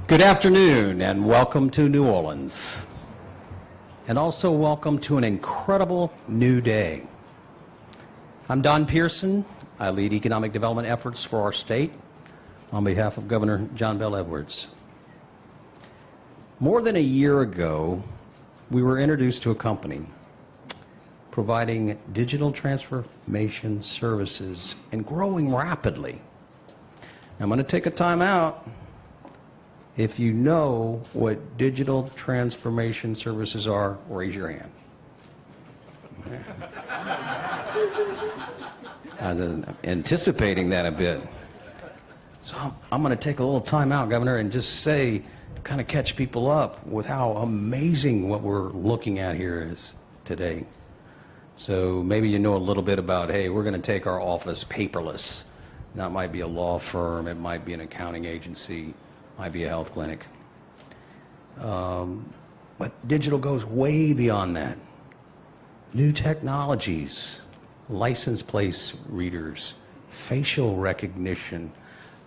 Good afternoon and welcome to New Orleans. And also welcome to an incredible new day. I'm Don Pearson. I lead economic development efforts for our state on behalf of Governor John Bel Edwards. More than a year ago, we were introduced to a company providing digital transformation services and growing rapidly. I'm going to take a time out. If you know what digital transformation services are, raise your hand. I was anticipating that a bit. So I'm going to take a little time out, Governor, and just say, kind of catch people up with how amazing what we're looking at here is today. So maybe you know a little bit about, hey, we're going to take our office paperless. That might be a law firm, it might be an accounting agency, might be a health clinic. But digital goes way beyond that. New technologies, license plate readers, facial recognition,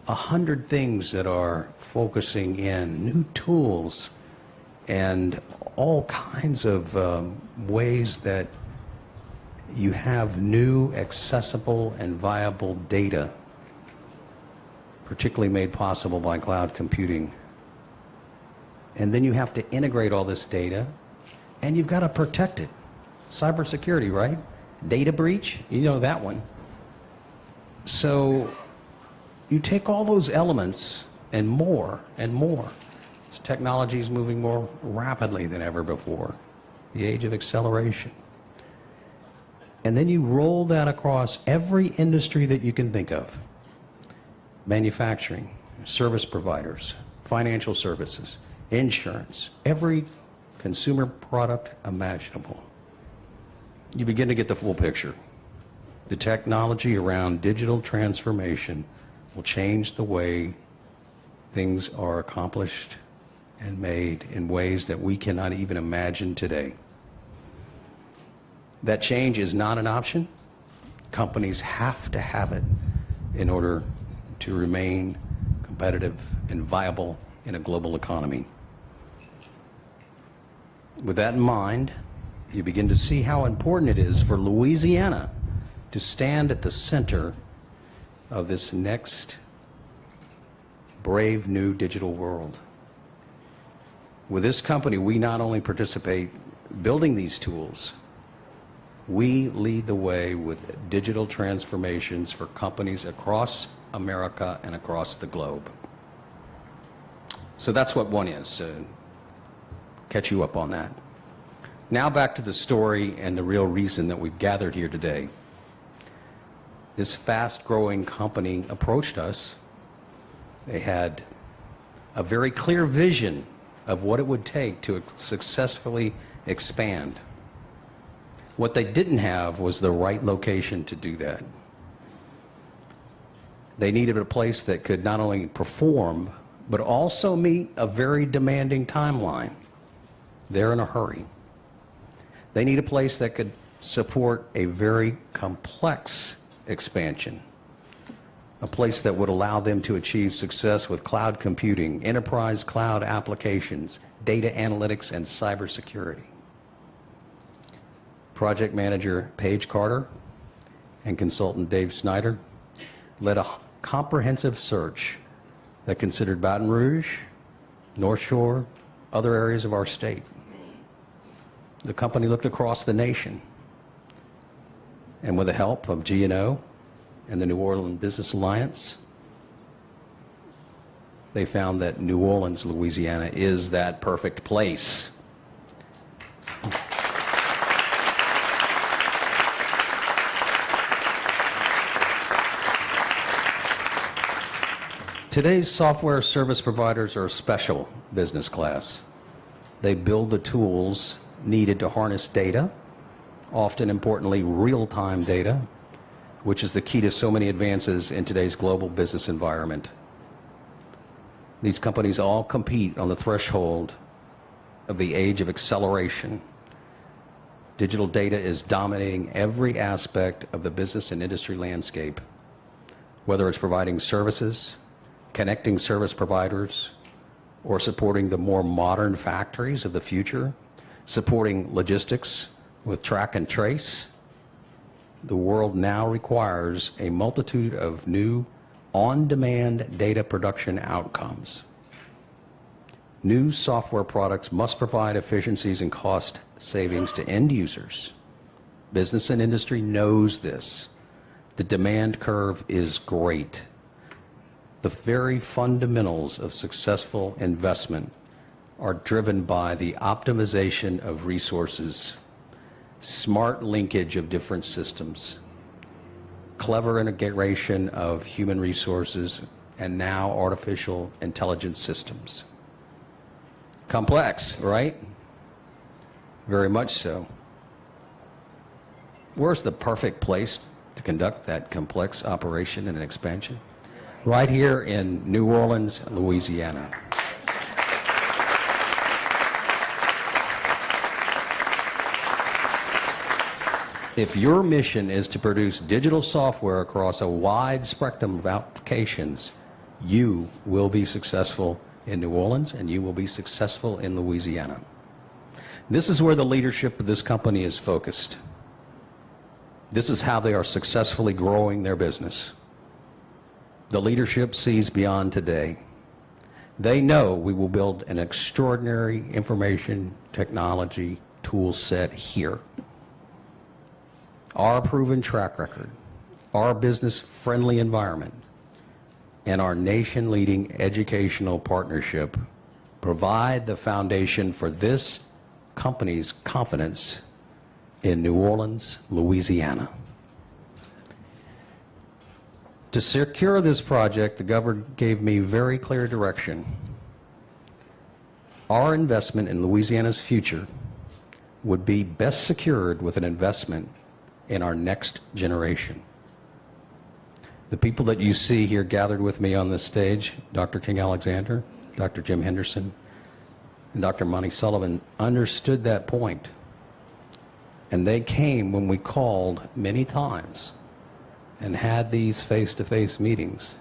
100 things that are focusing in, new tools, and all kinds of ways that you have new, accessible, and viable data, particularly made possible by cloud computing. And then you have to integrate all this data, and you've got to protect it. Cybersecurity, right? Data breach, you know that one. So you take all those elements and more and more. This technology is moving more rapidly than ever before, the age of acceleration. And then you roll that across every industry that you can think of. Manufacturing, service providers, financial services, insurance, every consumer product imaginable. You begin to get the full picture. The technology around digital transformation will change the way things are accomplished and made in ways that we cannot even imagine today. That change is not an option. Companies have to have it in order to remain competitive and viable in a global economy. With that in mind, you begin to see how important it is for Louisiana to stand at the center of this next brave new digital world. With this company, we not only participate building these tools, we lead the way with digital transformations for companies across America and across the globe. So that's what one is, catch you up on that. Now back to the story and the real reason that we've gathered here today. This fast-growing company approached us. They had a very clear vision of what it would take to successfully expand. What they didn't have was the right location to do that. They needed a place that could not only perform, but also meet a very demanding timeline. They're in a hurry. They need a place that could support a very complex expansion, a place that would allow them to achieve success with cloud computing, enterprise cloud applications, data analytics, and cybersecurity. Project manager Paige Carter and consultant Dave Snyder led a comprehensive search that considered Baton Rouge, North Shore, other areas of our state. The company looked across the nation, and with the help of G&O and the New Orleans Business Alliance, they found that New Orleans, Louisiana is that perfect place. Today's software service providers are a special business class. They build the tools needed to harness data, often importantly real-time data, which is the key to so many advances in today's global business environment. These companies all compete on the threshold of the age of acceleration. Digital data is dominating every aspect of the business and industry landscape, whether it's providing services, connecting service providers, or supporting the more modern factories of the future, supporting logistics with track and trace. The world now requires a multitude of new on-demand data production outcomes. New software products must provide efficiencies and cost savings to end users. Business and industry knows this. The demand curve is great. The very fundamentals of successful investment are driven by the optimization of resources, smart linkage of different systems, clever integration of human resources, and now artificial intelligence systems. Complex, right? Very much so. Where's the perfect place to conduct that complex operation and expansion? Right here in New Orleans, Louisiana. If your mission is to produce digital software across a wide spectrum of applications, you will be successful in New Orleans and you will be successful in Louisiana. This is where the leadership of this company is focused. This is how they are successfully growing their business. The leadership sees beyond today. They know we will build an extraordinary information technology tool set here. Our proven track record, our business-friendly environment, and our nation-leading educational partnership provide the foundation for this company's confidence in New Orleans, Louisiana. To secure this project, the governor gave me very clear direction. Our investment in Louisiana's future would be best secured with an investment in our next generation. The people that you see here gathered with me on this stage, Dr. King Alexander, Dr. Jim Henderson, and Dr. Monty Sullivan, understood that point. And they came when we called many times and had these face-to-face meetings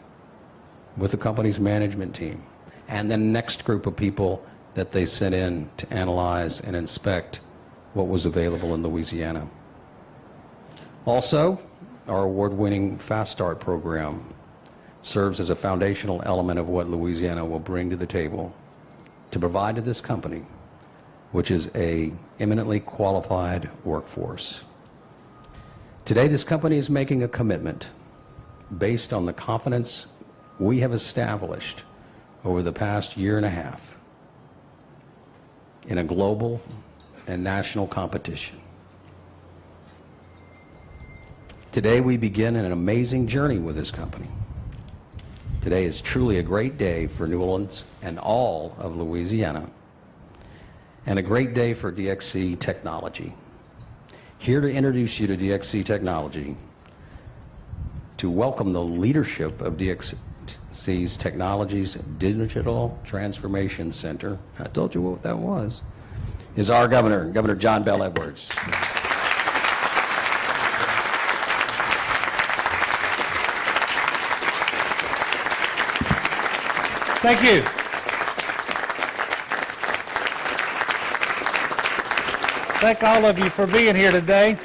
with the company's management team and the next group of people that they sent in to analyze and inspect what was available in Louisiana. Also, our award-winning Fast Start program serves as a foundational element of what Louisiana will bring to the table to provide to this company, which is an eminently qualified workforce. Today, this company is making a commitment based on the confidence we have established over the past year and a half in a global and national competition. Today, we begin an amazing journey with this company. Today is truly a great day for New Orleans and all of Louisiana, and a great day for DXC Technology. Here to introduce you to DXC Technology, to welcome the leadership of DXC's Technology's Digital Transformation Center, I told you what that was, is our governor, Governor John Bell Edwards. Thank you. Thank all of you for being here today.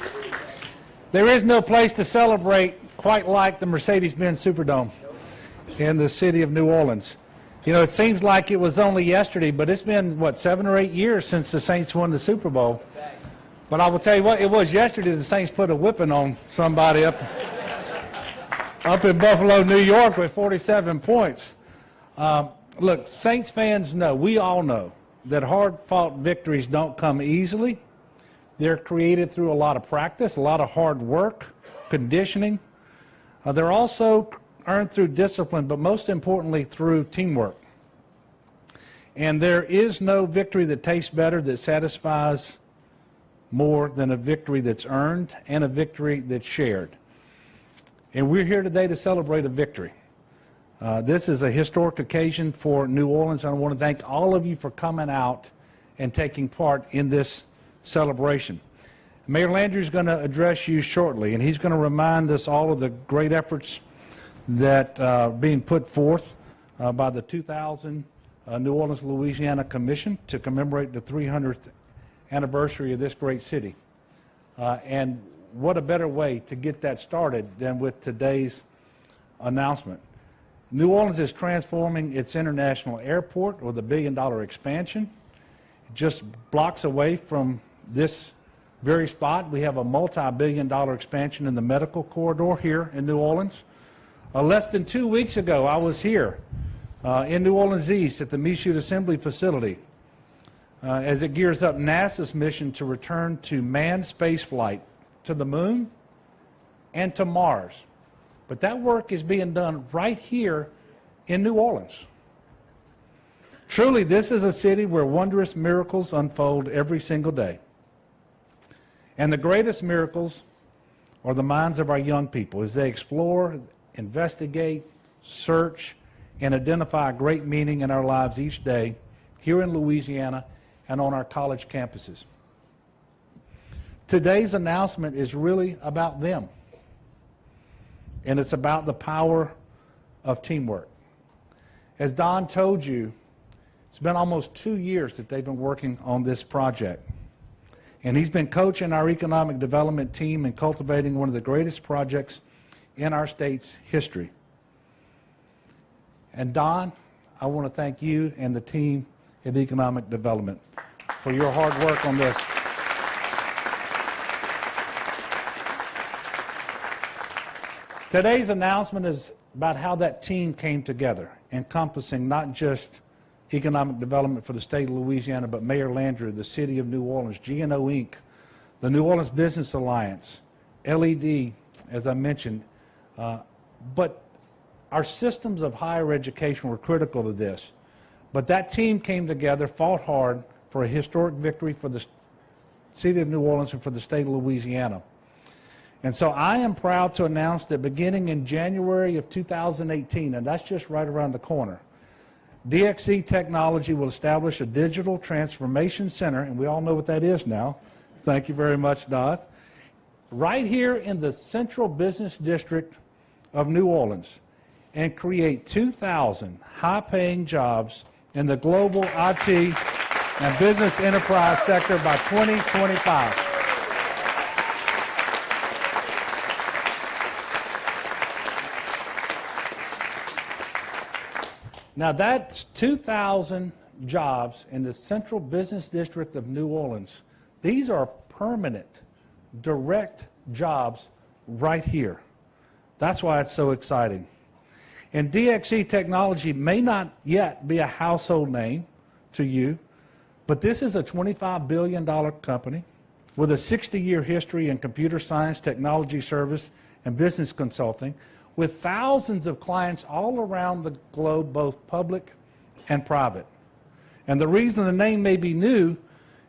There is no place to celebrate quite like the Mercedes-Benz Superdome in the city of New Orleans. You know, it seems like it was only yesterday, but it's been, what, 7 or 8 years since the Saints won the Super Bowl. But I will tell you what, it was yesterday the Saints put a whipping on somebody up in Buffalo, New York with 47 points. Look, Saints fans know, we all know, that hard-fought victories don't come easily. They're created through a lot of practice, a lot of hard work, conditioning. They're also earned through discipline, but most importantly through teamwork. And there is no victory that tastes better, that satisfies more than a victory that's earned and a victory that's shared. And we're here today to celebrate a victory. This is a historic occasion for New Orleans, and I want to thank all of you for coming out and taking part in this celebration. Mayor Landry is going to address you shortly, and he's going to remind us all of the great efforts that are being put forth by the 2,000 New Orleans, Louisiana Commission to commemorate the 300th anniversary of this great city. And what a better way to get that started than with today's announcement. New Orleans is transforming its international airport with a $1 billion expansion. Just blocks away from this very spot, we have a multi-billion-dollar expansion in the medical corridor here in New Orleans. Less than 2 weeks ago, I was here in New Orleans East at the Michoud Assembly Facility as it gears up NASA's mission to return to manned spaceflight to the moon and to Mars. But that work is being done right here in New Orleans. Truly, this is a city where wondrous miracles unfold every single day. And the greatest miracles are the minds of our young people as they explore, investigate, search, and identify great meaning in our lives each day here in Louisiana and on our college campuses. Today's announcement is really about them. And it's about the power of teamwork. As Don told you, it's been almost 2 years that they've been working on this project. And he's been coaching our economic development team and cultivating one of the greatest projects in our state's history. And Don, I want to thank you and the team at Economic Development for your hard work on this. Today's announcement is about how that team came together, encompassing not just economic development for the state of Louisiana, but Mayor Landry, the City of New Orleans, GNO Inc., the New Orleans Business Alliance, LED, as I mentioned. But our systems of higher education were critical to this. But that team came together, fought hard for a historic victory for the City of New Orleans and for the state of Louisiana. And so I am proud to announce that beginning in January of 2018, and that's just right around the corner, DXC Technology will establish a digital transformation center, and we all know what that is now. Thank you very much, Don. Right here in the Central Business District of New Orleans, and create 2,000 high-paying jobs in the global IT and business enterprise sector by 2025. Now that's 2,000 jobs in the Central Business District of New Orleans. These are permanent, direct jobs right here. That's why it's so exciting. And DXC Technology may not yet be a household name to you, but this is a $25 billion company with a 60-year history in computer science, technology service, and business consulting, with thousands of clients all around the globe, both public and private. And the reason the name may be new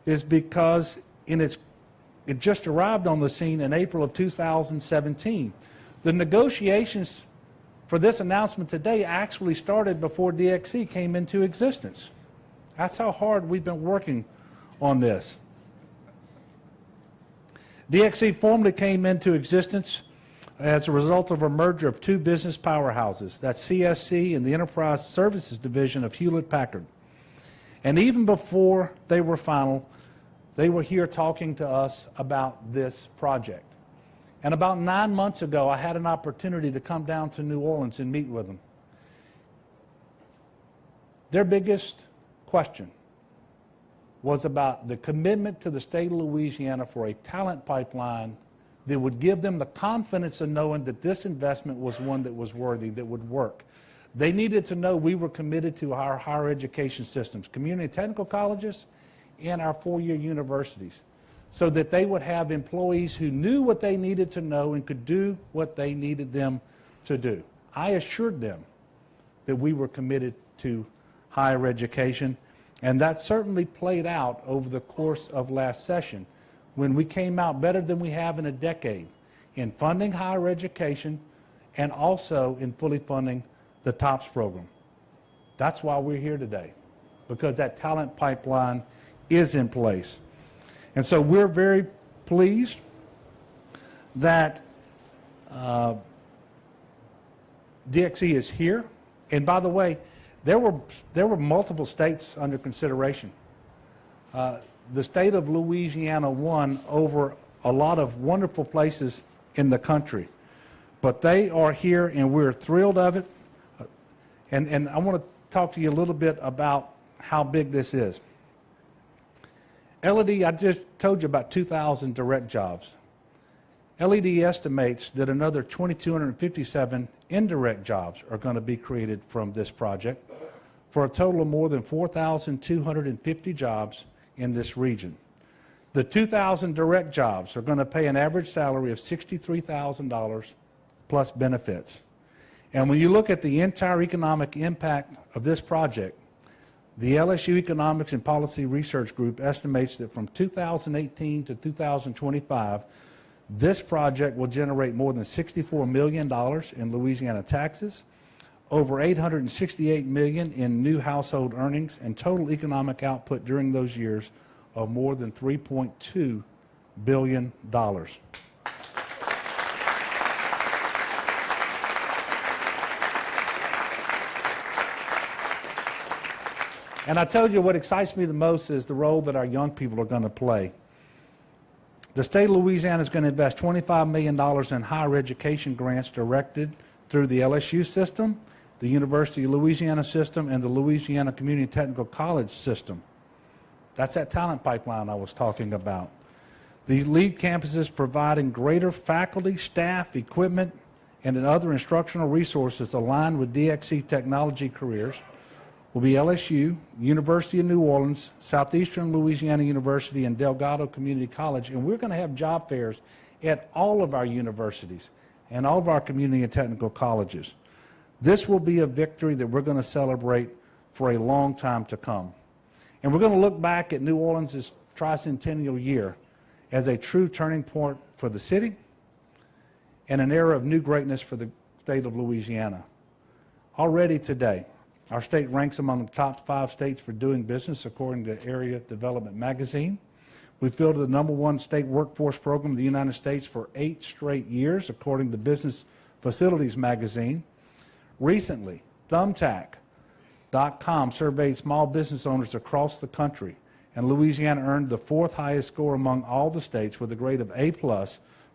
is because it just arrived on the scene in April of 2017. The negotiations for this announcement today actually started before DXC came into existence. That's how hard we've been working on this. DXC formally came into existence as a result of a merger of two business powerhouses, that's CSC and the Enterprise Services Division of Hewlett-Packard. And even before they were final, they were here talking to us about this project. And about 9 months ago, I had an opportunity to come down to New Orleans and meet with them. Their biggest question was about the commitment to the state of Louisiana for a talent pipeline that would give them the confidence of knowing that this investment was one that was worthy, that would work. They needed to know we were committed to our higher education systems, community technical colleges, and our four-year universities, so that they would have employees who knew what they needed to know and could do what they needed them to do. I assured them that we were committed to higher education, and that certainly played out over the course of last session, when we came out better than we have in a decade in funding higher education and also in fully funding the TOPS program. That's why we're here today, because that talent pipeline is in place. And so we're very pleased that DXC is here. And by the way, There were multiple states under consideration. The state of Louisiana won over a lot of wonderful places in the country. But they are here, and we're thrilled of it. And I want to talk to you a little bit about how big this is. LED, I just told you about 2,000 direct jobs. LED estimates that another 2,257 indirect jobs are going to be created from this project, for a total of more than 4,250 jobs in this region. The 2,000 direct jobs are going to pay an average salary of $63,000 plus benefits. And when you look at the entire economic impact of this project, the LSU Economics and Policy Research Group estimates that from 2018 to 2025, this project will generate more than $64 million in Louisiana taxes, over $868 million in new household earnings, and total economic output during those years of more than $3.2 billion. And I told you what excites me the most is the role that our young people are going to play. The state of Louisiana is going to invest $25 million in higher education grants directed through the LSU system, the University of Louisiana system, and the Louisiana Community Technical College system. That's that talent pipeline I was talking about. These lead campuses providing greater faculty, staff, equipment, and other instructional resources aligned with DXC technology careers will be LSU, University of New Orleans, Southeastern Louisiana University, and Delgado Community College. And we're going to have job fairs at all of our universities and all of our community and technical colleges. This will be a victory that we're going to celebrate for a long time to come. And we're going to look back at New Orleans' tricentennial year as a true turning point for the city and an era of new greatness for the state of Louisiana. Already today, our state ranks among the top 5 states for doing business, according to Area Development Magazine. We fielded the #1 state workforce program in the United States for 8 straight years, according to Business Facilities Magazine. Recently, Thumbtack.com surveyed small business owners across the country, and Louisiana earned the 4th highest score among all the states with a grade of A+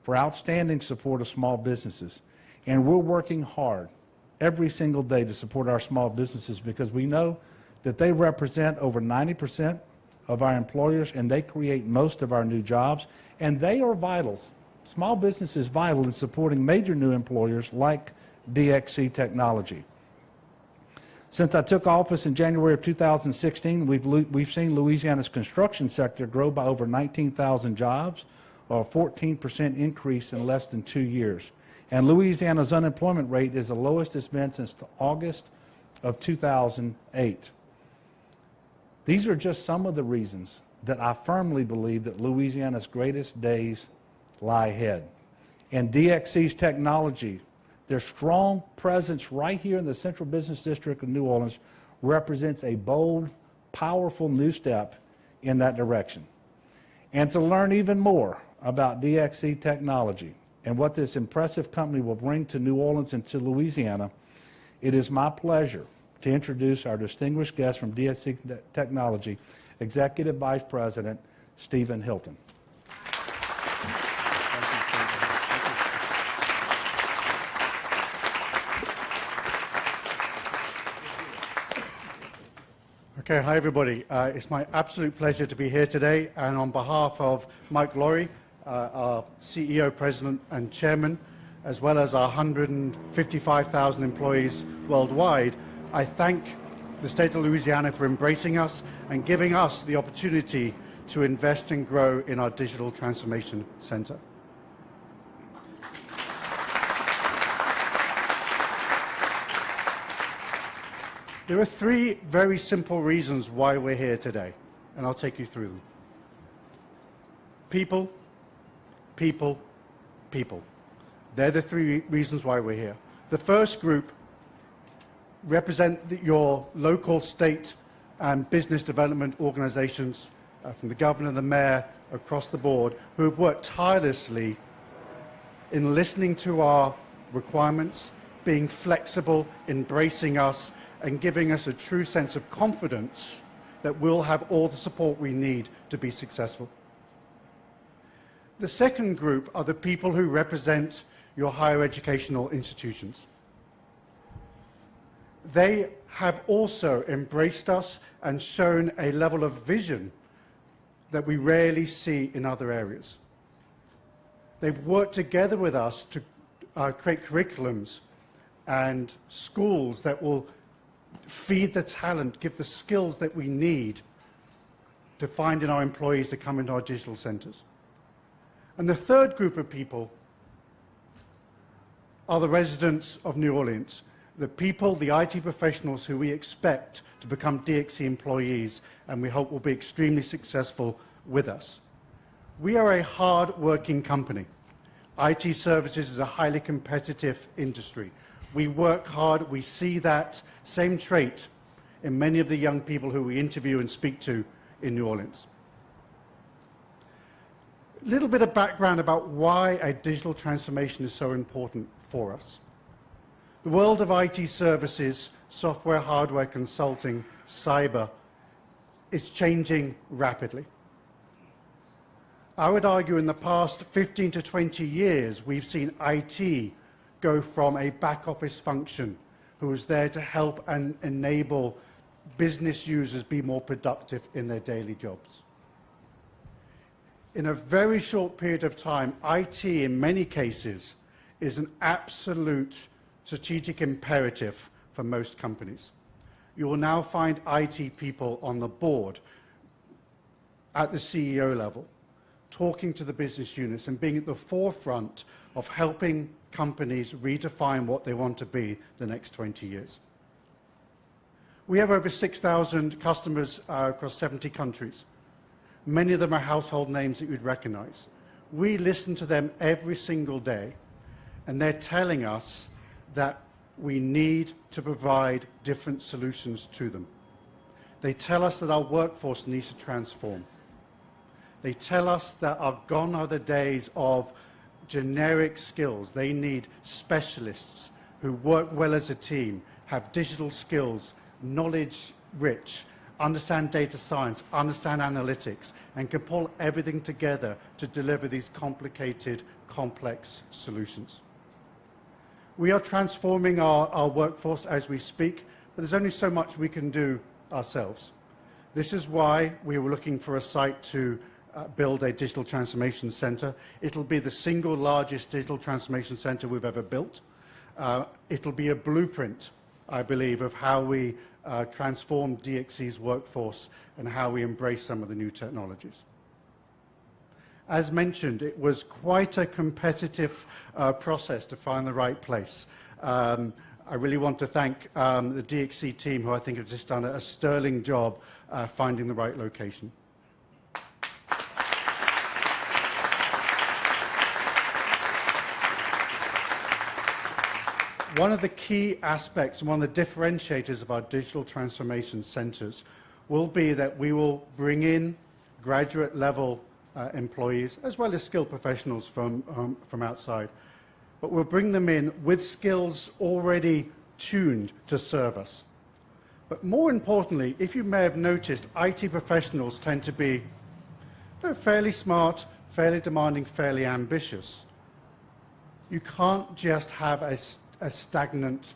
for outstanding support of small businesses. And we're working hard every single day to support our small businesses because we know that they represent over 90% of our employers and they create most of our new jobs, and they are vital. Small business is vital in supporting major new employers like DXC Technology. Since I took office in January of 2016, we've seen Louisiana's construction sector grow by over 19,000 jobs, or a 14% increase in less than 2 years. And Louisiana's unemployment rate is the lowest it's been since August of 2008. These are just some of the reasons that I firmly believe that Louisiana's greatest days lie ahead. And DXC's technology, their strong presence right here in the Central Business District of New Orleans, represents a bold, powerful new step in that direction. And to learn even more about DXC technology and what this impressive company will bring to New Orleans and to Louisiana, it is my pleasure to introduce our distinguished guest from DXC Technology, Executive Vice President Stephen Hilton. Okay, hi everybody. It's my absolute pleasure to be here today, and on behalf of Mike Laurie, our CEO, President, and Chairman, as well as our 155,000 employees worldwide, I thank the state of Louisiana for embracing us and giving us the opportunity to invest and grow in our Digital Transformation Center. There are 3 very simple reasons why we're here today, and I'll take you through them. People, people, people. They're the 3 reasons why we're here. The first group represent your local, state, and business development organizations, from the governor, the mayor, across the board, who have worked tirelessly in listening to our requirements, being flexible, embracing us, and giving us a true sense of confidence that we'll have all the support we need to be successful. The second group are the people who represent your higher educational institutions. They have also embraced us and shown a level of vision that we rarely see in other areas. They've worked together with us to create curriculums and schools that will feed the talent, give the skills that we need to find in our employees to come into our digital centers. And the third group of people are the residents of New Orleans, the people, the IT professionals who we expect to become DXC employees and we hope will be extremely successful with us. We are a hard-working company. IT services is a highly competitive industry. We work hard. We see that same trait in many of the young people who we interview and speak to in New Orleans. A little bit of background about why a digital transformation is so important for us. The world of IT services, software, hardware, consulting, cyber, is changing rapidly. I would argue in the past 15 to 20 years, we've seen IT go from a back office function who was there to help and enable business users be more productive in their daily jobs. In a very short period of time, IT in many cases is an absolute strategic imperative for most companies. You will now find IT people on the board, at the CEO level, talking to the business units and being at the forefront of helping companies redefine what they want to be the next 20 years. We have over 6,000 customers across 70 countries. Many of them are household names that you'd recognize. We listen to them every single day, and they're telling us that we need to provide different solutions to them. They tell us that our workforce needs to transform. They tell us that gone are the days of generic skills. They need specialists who work well as a team, have digital skills, knowledge rich, understand data science, understand analytics, and can pull everything together to deliver these complicated, complex solutions. We are transforming our workforce as we speak, but there's only so much we can do ourselves. This is why we were looking for a site to build a digital transformation center. It'll be the single largest digital transformation center we've ever built. It'll be a blueprint, I believe, of how we transform DXC's workforce and how we embrace some of the new technologies. As mentioned, it was quite a competitive process to find the right place. I really want to thank the DXC team, who I think have just done a sterling job finding the right location. One of the key aspects and one of the differentiators of our digital transformation centers will be that we will bring in graduate level employees as well as skilled professionals from outside. But we'll bring them in with skills already tuned to serve us. But more importantly, if you may have noticed, IT professionals tend to be fairly smart, fairly demanding, fairly ambitious. You can't just have a stagnant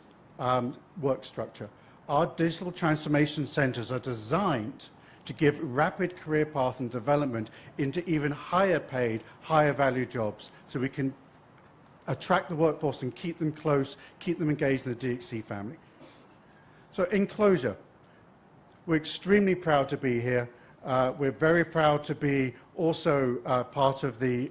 work structure. Our digital transformation centers are designed to give rapid career path and development into even higher paid, higher value jobs, so we can attract the workforce and keep them close, keep them engaged in the DXC family. So in closure, we're extremely proud to be here. We're very proud to be also part of the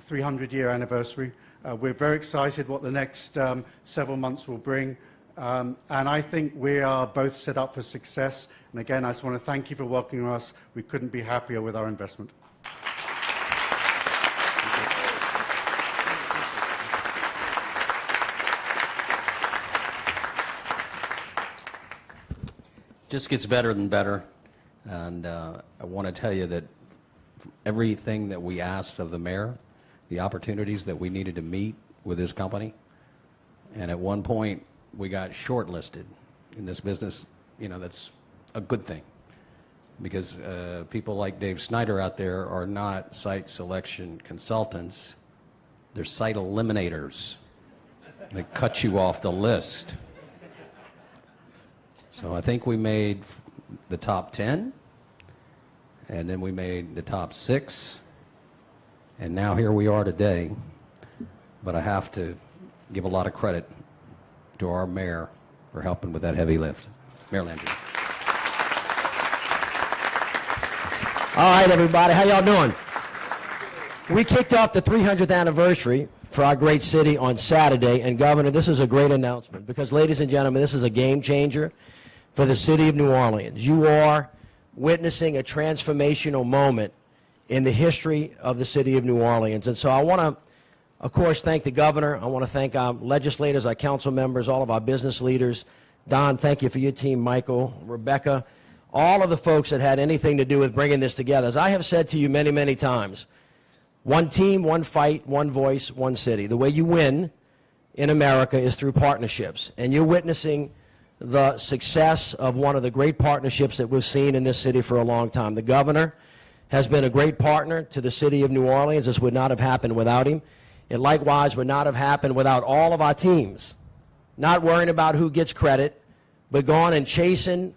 300-year anniversary. We're very excited what the next several months will bring. And I think we are both set up for success. And again, I just want to thank you for welcoming us. We couldn't be happier with our investment. Just gets better and better. And I want to tell you that everything that we asked of the mayor, the opportunities that we needed to meet with this company, and at one point we got shortlisted. In this business, you know, that's a good thing, because people like Dave Snyder out there are not site selection consultants. They're site eliminators. They cut you off the list. So I think we made the top 10, and then we made the top 6, and now here we are today. But I have to give a lot of credit to our mayor for helping with that heavy lift. Mayor Landry. All right, everybody, how y'all doing? We kicked off the 300th anniversary for our great city on Saturday, and Governor, this is a great announcement because, ladies and gentlemen, this is a game changer for the city of New Orleans. You are witnessing a transformational moment in the history of the city of New Orleans, and so I want to, of course, thank the governor. I want to thank our legislators, our council members, all of our business leaders. Don, thank you for your team, Michael, Rebecca, all of the folks that had anything to do with bringing this together. As I have said to you many, many times, one team, one fight, one voice, one city. The way you win in America is through partnerships, and you're witnessing the success of one of the great partnerships that we've seen in this city for a long time. The governor has been a great partner to the city of New Orleans. This would not have happened without him. It likewise would not have happened without all of our teams, not worrying about who gets credit, but going and chasing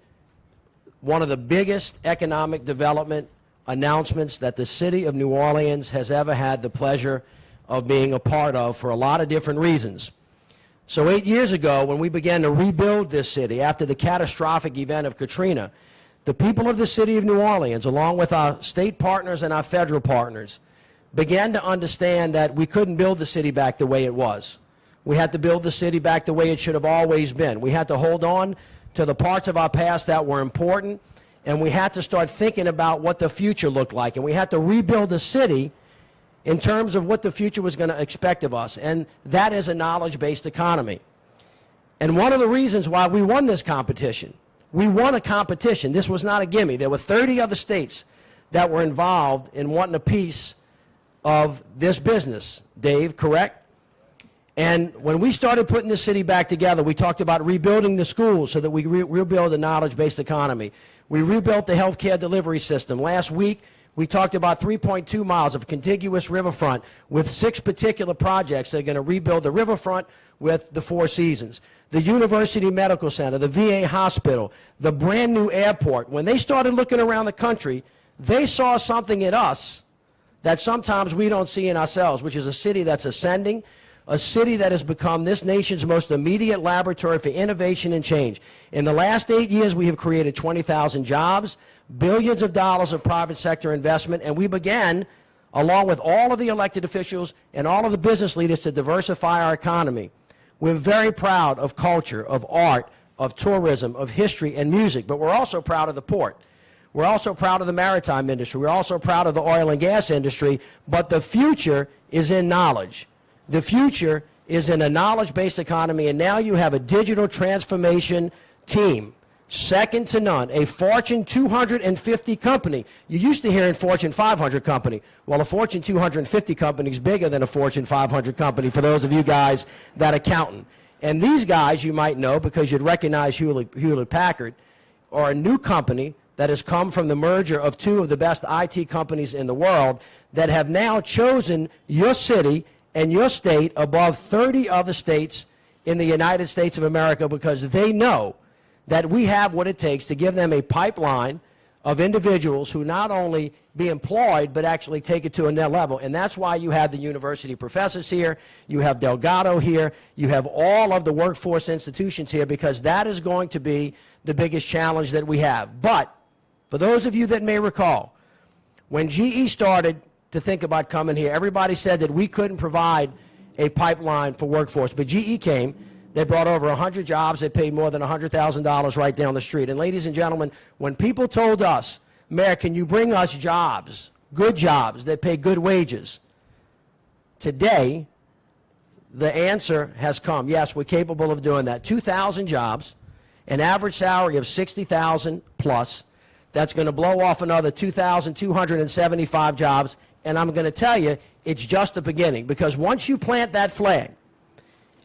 one of the biggest economic development announcements that the city of New Orleans has ever had the pleasure of being a part of for a lot of different reasons. So 8 years ago, when we began to rebuild this city after the catastrophic event of Katrina, the people of the city of New Orleans, along with our state partners and our federal partners, began to understand that we couldn't build the city back the way it was. We had to build the city back the way it should have always been. We had to hold on to the parts of our past that were important, and we had to start thinking about what the future looked like, and we had to rebuild the city in terms of what the future was going to expect of us, and that is a knowledge-based economy. And one of the reasons why we won this competition, we won a competition. This was not a gimme. There were 30 other states that were involved in wanting a piece of this business, Dave, correct? And when we started putting the city back together, we talked about rebuilding the schools so that we rebuild the knowledge-based economy. We rebuilt the healthcare delivery system. Last week, we talked about 3.2 miles of contiguous riverfront with 6 particular projects that are going to rebuild the riverfront with the Four Seasons. The University Medical Center, the VA hospital, the brand new airport. When they started looking around the country, they saw something in us that sometimes we don't see in ourselves, which is a city that's ascending, a city that has become this nation's most immediate laboratory for innovation and change. In the last 8 years, we have created 20,000 jobs, billions of dollars of private sector investment, and we began, along with all of the elected officials and all of the business leaders, to diversify our economy. We're very proud of culture, of art, of tourism, of history and music, but we're also proud of the port. We're also proud of the maritime industry. We're also proud of the oil and gas industry, but the future is in knowledge. The future is in a knowledge-based economy, and now you have a digital transformation team, second to none, a Fortune 250 company. You used to hear in Fortune 500 company. Well, a Fortune 250 company is bigger than a Fortune 500 company for those of you guys that are counting. And these guys you might know because you'd recognize Hewlett-Packard, are a new company that has come from the merger of 2 of the best IT companies in the world that have now chosen your city and your state above 30 other states in the United States of America because they know that we have what it takes to give them a pipeline of individuals who not only be employed but actually take it to a net level. And that's why you have the university professors here, you have Delgado here, you have all of the workforce institutions here, because that is going to be the biggest challenge that we have. But for those of you that may recall, when GE started to think about coming here, everybody said that we couldn't provide a pipeline for workforce. But GE came, they brought over 100 jobs, they paid more than $100,000 right down the street. And ladies and gentlemen, when people told us, Mayor, can you bring us jobs, good jobs that pay good wages? Today, the answer has come. Yes, we're capable of doing that. 2,000 jobs, an average salary of $60,000 plus. That's going to blow off another 2,275 jobs. And I'm going to tell you, it's just the beginning. Because once you plant that flag,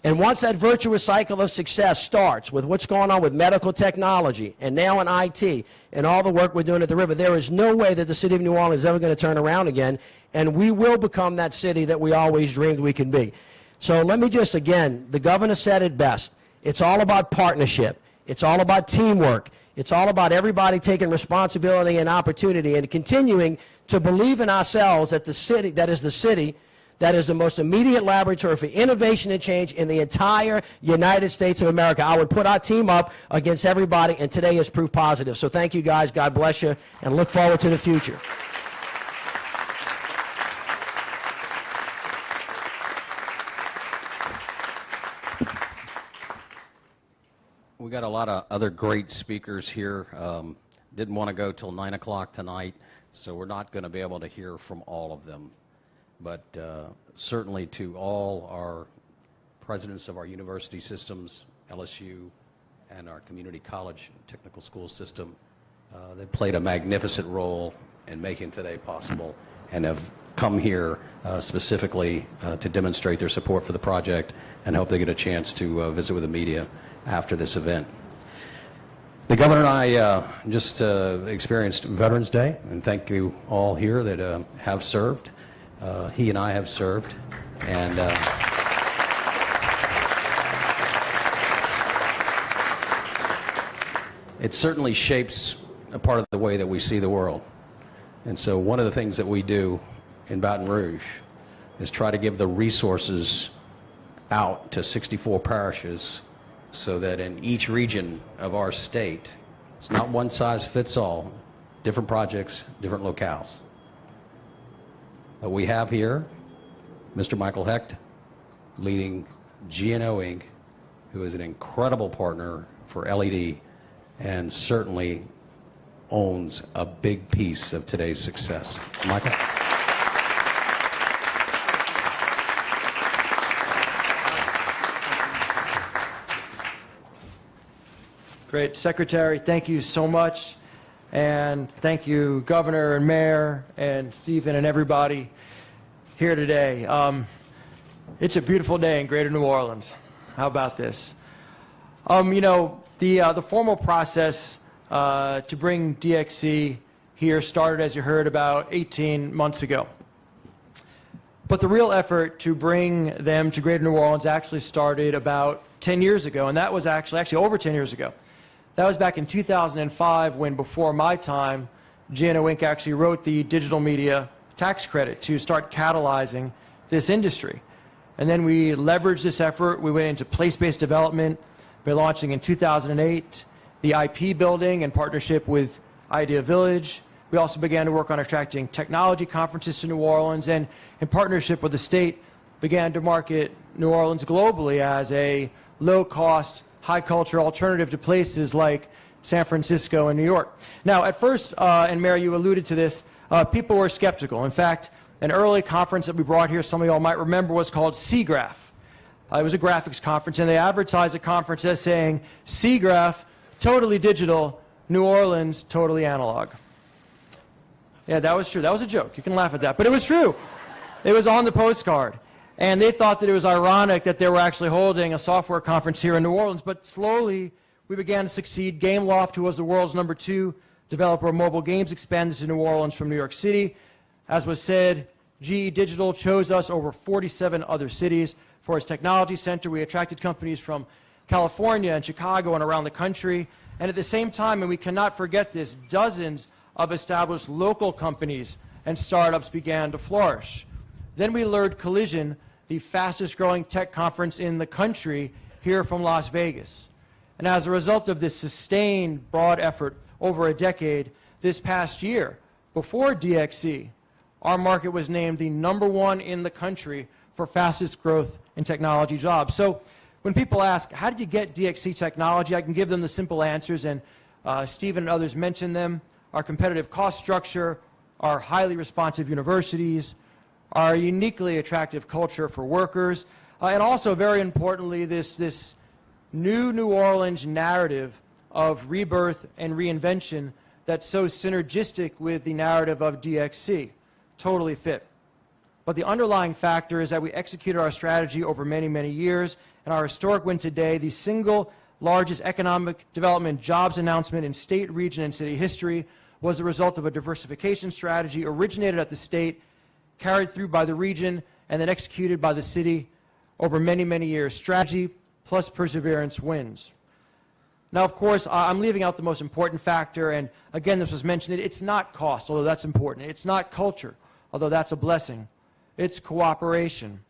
And once that virtuous cycle of success starts with what's going on with medical technology and now in IT and all the work we're doing at the river, there is no way that the city of New Orleans is ever going to turn around again, and we will become that city that we always dreamed we could be. So let me just, again, the governor said it best. It's all about partnership. It's all about teamwork. It's all about everybody taking responsibility and opportunity and continuing to believe in ourselves that the city, that is the most immediate laboratory for innovation and change in the entire United States of America. I would put our team up against everybody, and today is proof positive. So thank you, guys. God bless you, and look forward to the future. We got a lot of other great speakers here. Didn't want to go till 9 o'clock tonight, so we're not going to be able to hear from all of them. But certainly to all our presidents of our university systems, LSU, and our community college technical school system, they played a magnificent role in making today possible and have come here specifically to demonstrate their support for the project and hope they get a chance to visit with the media after this event. The governor and I just experienced Veterans Day, and thank you all here that have served. He and I have served, and it certainly shapes a part of the way that we see the world. And so one of the things that we do in Baton Rouge is try to give the resources out to 64 parishes so that in each region of our state, it's not one size fits all, different projects, different locales. But we have here Mr. Michael Hecht leading GNO Inc., who is an incredible partner for LED and certainly owns a big piece of today's success. Michael? Great. Secretary, thank you so much. And thank you, Governor and Mayor and Stephen and everybody here today. It's a beautiful day in Greater New Orleans. How about this? You know, the formal process to bring DXC here started, as you heard, about 18 months ago. But the real effort to bring them to Greater New Orleans actually started about 10 years ago, and that was actually over 10 years ago. That was back in 2005 when, before my time, GNO Inc. actually wrote the digital media tax credit to start catalyzing this industry. And then we leveraged this effort. We went into place-based development by launching in 2008 the IP building in partnership with Idea Village. We also began to work on attracting technology conferences to New Orleans, and in partnership with the state, began to market New Orleans globally as a low-cost, high-culture alternative to places like San Francisco and New York. Now, at first, and Mary, you alluded to this, people were skeptical. In fact, an early conference that we brought here, some of y'all might remember, was called SIGGRAPH. It was a graphics conference, and they advertised the conference as saying, SIGGRAPH, totally digital, New Orleans, totally analog. Yeah, that was true. That was a joke. You can laugh at that, but it was true. It was on the postcard. And they thought that it was ironic that they were actually holding a software conference here in New Orleans, but slowly we began to succeed. Gameloft, who was the world's #2 developer of mobile games, expanded to New Orleans from New York City. As was said, GE Digital chose us over 47 other cities for its technology center. We attracted companies from California and Chicago and around the country. And at the same time, and we cannot forget this, dozens of established local companies and startups began to flourish. Then we lured Collision, the fastest growing tech conference in the country, here from Las Vegas. And as a result of this sustained broad effort over a decade, this past year, before DXC, our market was named the #1 in the country for fastest growth in technology jobs. So when people ask, how did you get DXC technology, I can give them the simple answers, and Stephen and others mentioned them: our competitive cost structure, our highly responsive universities, our uniquely attractive culture for workers, and also, very importantly, this New Orleans narrative of rebirth and reinvention that's so synergistic with the narrative of DXC. Totally fit. But the underlying factor is that we executed our strategy over many, many years, and our historic win today, the single largest economic development jobs announcement in state, region, and city history, was the result of a diversification strategy originated at the state, carried through by the region, and then executed by the city over many, many years. Strategy plus perseverance wins. Now, of course, I'm leaving out the most important factor, and again, this was mentioned, it's not cost, although that's important. It's not culture, although that's a blessing. It's cooperation.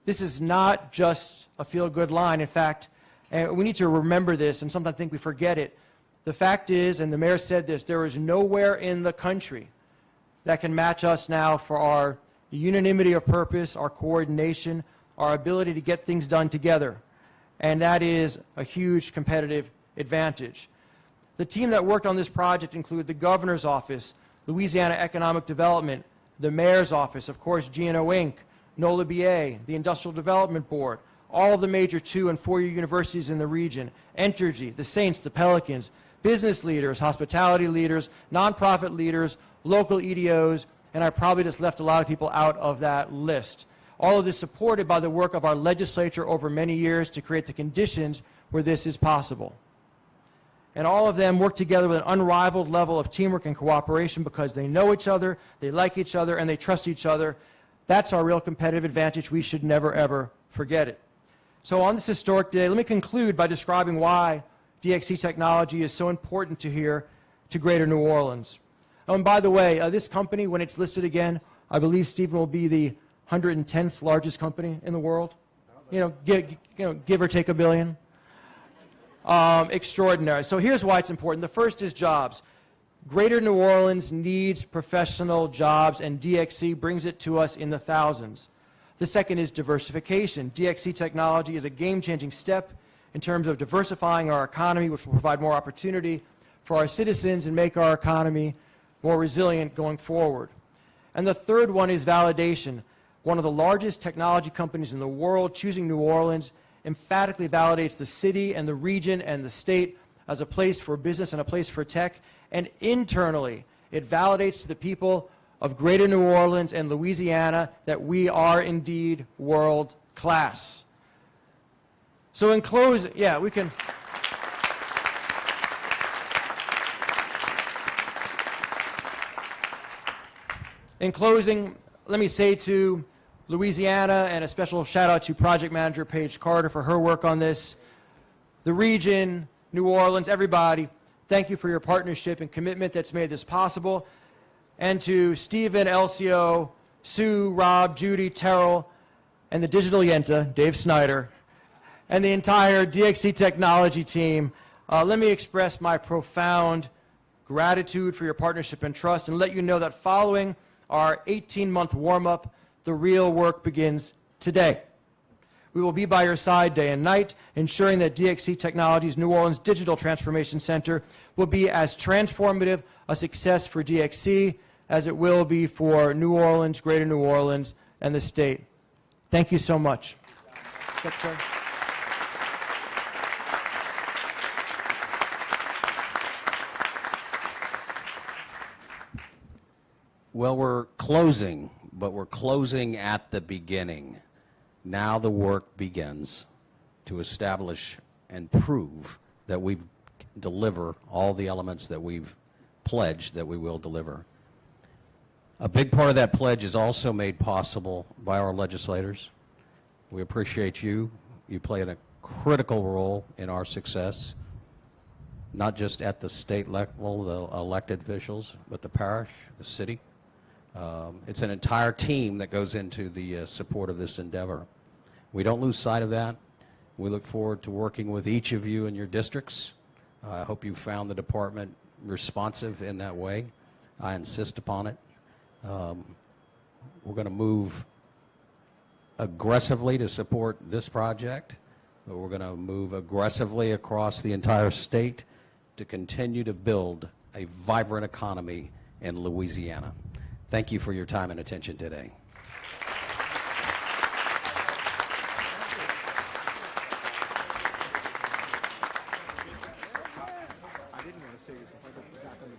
This is not just a feel-good line. In fact, we need to remember this, and sometimes I think we forget it. The fact is, and the mayor said this, there is nowhere in the country that can match us now for our unanimity of purpose, our coordination, our ability to get things done together. And that is a huge competitive advantage. The team that worked on this project included the governor's office, Louisiana Economic Development, the mayor's office, of course, G&O Inc., NOLA BA, the Industrial Development Board, all of the major 2- and 4-year universities in the region, Entergy, the Saints, the Pelicans, business leaders, hospitality leaders, nonprofit leaders, local EDOs, and I probably just left a lot of people out of that list. All of this supported by the work of our legislature over many years to create the conditions where this is possible. And all of them work together with an unrivaled level of teamwork and cooperation because they know each other, they like each other, and they trust each other. That's our real competitive advantage. We should never, ever forget it. So on this historic day, let me conclude by describing why DXC technology is so important to here, to Greater New Orleans. Oh, and by the way, this company, when it's listed again, I believe, Stephen, will be the 110th largest company in the world. Give or take $1 billion. Extraordinary. So here's why it's important. The first is jobs. Greater New Orleans needs professional jobs, and DXC brings it to us in the thousands. The second is diversification. DXC technology is a game-changing step in terms of diversifying our economy, which will provide more opportunity for our citizens and make our economy more resilient going forward. And the third one is validation. One of the largest technology companies in the world choosing New Orleans emphatically validates the city and the region and the state as a place for business and a place for tech. And internally, it validates to the people of Greater New Orleans and Louisiana that we are indeed world class. So in closing, yeah, we can. In closing, let me say to Louisiana, and a special shout out to project manager Paige Carter for her work on this, the region, New Orleans, everybody, thank you for your partnership and commitment that's made this possible. And to Stephen, Elcio, Sue, Rob, Judy, Terrell, and the digital Yenta, Dave Snyder, and the entire DXC technology team, let me express my profound gratitude for your partnership and trust, and let you know that following our 18-month warm-up, the real work begins today. We will be by your side day and night, ensuring that DXC Technologies New Orleans Digital Transformation Center will be as transformative a success for DXC as it will be for New Orleans, Greater New Orleans, and the state. Thank you so much. Well, we're closing, but we're closing at the beginning. Now the work begins to establish and prove that we deliver all the elements that we've pledged that we will deliver. A big part of that pledge is also made possible by our legislators. We appreciate you. You play a critical role in our success, not just at the state level, the elected officials, but the parish, the city. It's an entire team that goes into the support of this endeavor. We don't lose sight of that. We look forward to working with each of you in your districts. I hope you found the department responsive in that way. I insist upon it. We're going to move aggressively to support this project, but we're going to move aggressively across the entire state to continue to build a vibrant economy in Louisiana. Thank you for your time and attention today. I didn't want to say this if I got back on the